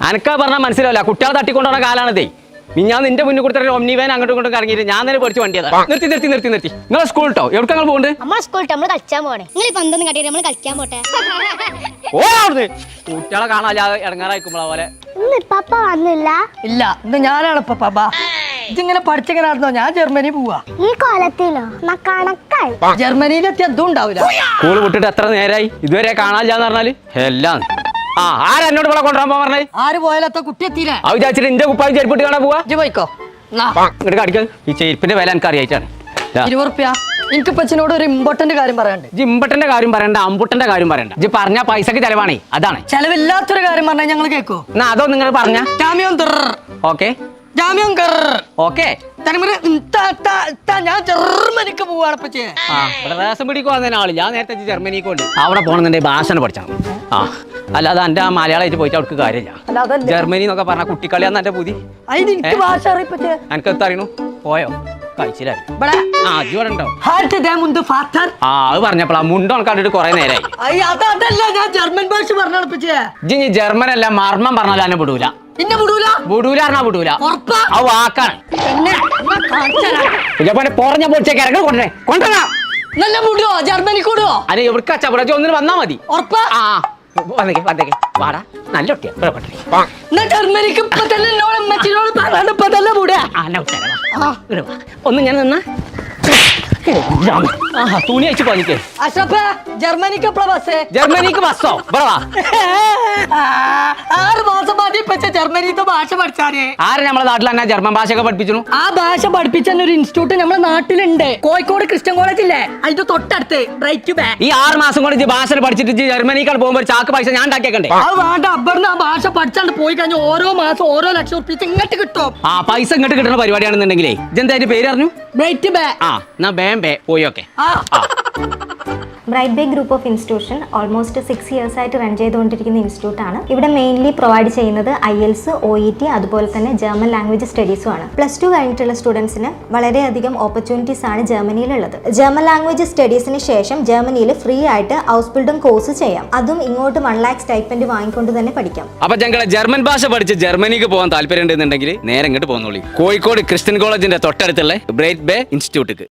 അനക്കാ പറഞ്ഞാൽ മനസ്സിലാവില്ല. കുട്ടികളെ തട്ടിക്കൊണ്ടുപോകുന്ന കാലാണിതേ. ഞാൻ നിന്റെ മുന്നിൽ കൊടുത്തിട്ട് ഒമ്നി വാൻ അങ്ങോട്ടും ഇങ്ങോട്ടും ഇറങ്ങിയിട്ട് ഞാൻ തന്നെ പഠിച്ച് വണ്ടിയതാ. നിർത്തി നിങ്ങൾ സ്കൂൾ കേട്ടോ. എവിടെ ഞങ്ങൾ പോകുന്നുണ്ട്? നമ്മൾ സ്കൂൾ നമ്മൾ കളിച്ചാൻ പോണേ. നിങ്ങൾ പന്തൊന്നും കട്ടിട്ട് നമ്മൾ കളിക്കാൻ പോട്ടെ. ഓ അവിടുന്ന് കുട്ടികളെ കാണാൻ ഇടങ്ങാറായിക്കുമ്പോളെ പോലെ. പപ്പ വന്നില്ല. ഇല്ല, ഇന്ന് ഞാനാണ് ഇപ്പൊ പപ്പ. ഇതിങ്ങനെ പഠിച്ചിങ്ങനെ നടന്നോ? ഞാൻ ജർമ്മനി പോവാ. ഈ കോലത്തിലോ കണക്കായി. ജർമ്മനിയിലെത്തി അതും ഉണ്ടാവില്ല. സ്കൂൾ വിട്ടിട്ട് എത്ര നേരായി ഇതുവരെ കാണാനില്ലാന്ന് പറഞ്ഞാല് എല്ലാം. ആരെന്നോട് ഇവിടെ കൊണ്ടുവരാൻ പറഞ്ഞേ? ആര് പോയാലത്ത കുട്ടി എത്തിയില്ലേ? അത് വിചാരിച്ചിട്ട് എന്റെ കുപ്പായി ചെരുപ്പിട്ട് കാണാൻ പോവാ. പോയിക്കോ. ഇങ്ങോട്ട് കാണിക്കാൻ. ഈ ചെരുപ്പിന്റെ വില എനിക്ക് അറിയായിട്ടാണ്. 20 റുപ്യ. എനിക്ക് പച്ചനോട് ഒരു ഇമ്പോർട്ടന്റ് കാര്യം പറയാണ്ട്. ഇമ്പട്ടന്റെ കാര്യം പറയണ്ട, അമ്പുട്ടന്റെ കാര്യം പറയണ്ട. ഇജ്ജ് പറഞ്ഞ പൈസക്ക് ചെലവാണേ. അതാണ് ചെലവില്ലാത്തൊരു കാര്യം പറഞ്ഞാൽ ഞങ്ങൾ കേക്കോ? എന്നാ അതോ നിങ്ങൾ പറഞ്ഞ ഓക്കെ ഓക്കെ. ഞാൻ ജർമ്മനിക്ക് പോവാണ് പച്ചേ. റേഷൻ പിടിക്ക് വന്നതിന് ആള് ഞാൻ നേരത്തെ ജർമ്മനിക്ക് കൊണ്ട് അവിടെ പോകണമെന്നുണ്ടെങ്കിൽ ഭാഷ പഠിച്ചാണ്. അല്ലാതെ എന്റെ ആ മലയാളമായിട്ട് പോയിട്ട് അവർക്ക് കാര്യമില്ല. ജർമ്മനി എന്നൊക്കെ പറഞ്ഞ കുട്ടിക്കളിയാന്ന് എന്റെ പുതി. ഭാഷ അറിയപ്പച്ചേ. എനിക്കെന്താ അറിയണു? പോയോ കഴിച്ചില്ലായി. അത് പറഞ്ഞപ്പോളാ മുണ്ടോ കണ്ടിട്ട് കൊറേ നേരമായി. അതല്ല, ഞാൻ ജർമ്മൻ ഭാഷ പറഞ്ഞാണ് പച്ചേ. ഇജ്ജ് ജർമ്മൻ അല്ല മർമ്മം പറഞ്ഞാലും എന്നെ വിടൂല. പിന്നെ വിടൂല പറഞ്ഞാ വിടൂല. ആ വാക്കാണ്. പൊറഞ്ഞ പൊടിച്ചേക്ക് ഇറങ്ങി കൊണ്ടുവരാ. നല്ല വിടുവോ? ജർമ്മനി കൂടുവോ? അല്ലെ എവിടെ കച്ചവട ഒന്നിന് വന്നാ മതി. വന്നേക്ക് വാടാ. നല്ല കുട്ടിയാ. ജർമ്മനിക്ക് ഇപ്പൊ തന്നെ ഒന്ന് ഞാൻ നിന്നാ തുണി അയച്ചു പോനിക്ക്. ജർമ്മനിക്ക് എപ്പോഴാ ബസ്? ജർമ്മനിക്ക് ബസ്സോ? 6 മാസം മതി ജർമ്മനിത്തെ ഭാഷ പഠിച്ചാല്. ആര് നമ്മളെ നാട്ടിൽ തന്നെ ജർമ്മൻ ഭാഷയൊക്കെ പഠിപ്പിച്ചു? ആ ഭാഷ പഠിപ്പിച്ച ഒരു ഇൻസ്റ്റിറ്റ്യൂട്ട് നമ്മുടെ നാട്ടിലുണ്ട്. കോഴിക്കോട് ക്രിസ്ത്യൻ കോളേജ് ഇല്ലേ, അതിന്റെ തൊട്ടടുത്ത്. ഈ 6 മാസം കൊണ്ട് ഭാഷ പഠിച്ചിട്ട് ജർമ്മനിക്കാൾ പോകുമ്പോൾ ചാക്ക് പൈസ ഞാൻ ഉണ്ടാക്കിയേക്കണ്ടേ? അത് വേണ്ട. അവിടുന്ന് ആ ഭാഷ പഠിച്ചാണ്ട് പോയി കഴിഞ്ഞാൽ ഓരോ മാസം ഓരോ ലക്ഷം ഉറുപ്പിക ഇങ്ങോട്ട് കിട്ടും. ആ പൈസ ഇങ്ങോട്ട് കിട്ടുന്ന പരിപാടിയാണെന്നുണ്ടെങ്കിലേ ഇതെന്താ അതിന്റെ പേര് പറഞ്ഞു? പോയൊക്കെ. Bright Bay Group of Institution almost 6 years ആയിട്ട് റൺ ചെയ്തുകൊണ്ടിരിക്കുന്ന ഇൻസ്റ്റിറ്റ്യൂട്ടാണ്. ഇവിടെ മെയിൻലി പ്രൊവൈഡ് ചെയ്യുന്നത് IELTS, OET അതുപോലെ തന്നെ ജർമ്മൻ ലാംഗ്വേജ് സ്റ്റഡീസും ആണ്. +2 കഴിഞ്ഞിട്ടുള്ള സ്റ്റുഡൻസിന് വളരെയധികം ഓപ്പർച്യൂണിറ്റീസ് ആണ് ജർമ്മനിയിലുള്ളത്. ജർമ്മൻ ലാംഗ്വേജ് സ്റ്റഡീസിന് ശേഷം ജർമ്മനിയിൽ ഫ്രീ ആയിട്ട് ഹൗസ് ബിൽഡിംഗ് കോഴ്സ് ചെയ്യാം. അതും ഇങ്ങോട്ട് 1 lakh സ്റ്റൈപ്പൻഡ് വാങ്ങിക്കൊണ്ട് തന്നെ പഠിക്കാം. അപ്പൊ ഞങ്ങളെ ജർമ്മൻ ഭാഷ പഠിച്ച് ജർമ്മനിക്ക് പോകാൻ താല്പര്യം ഉണ്ടെന്നുണ്ടെങ്കിൽ നേരെ ഇങ്ങോട്ട് പോകുന്നോളി. കോഴിക്കോട് ക്രിസ്ത്യൻ കോളേജിന്റെ തൊട്ടടുത്തുള്ള ബ്രൈറ്റ് ബേ ഇൻസ്റ്റിറ്റ്യൂട്ടിക്ക്.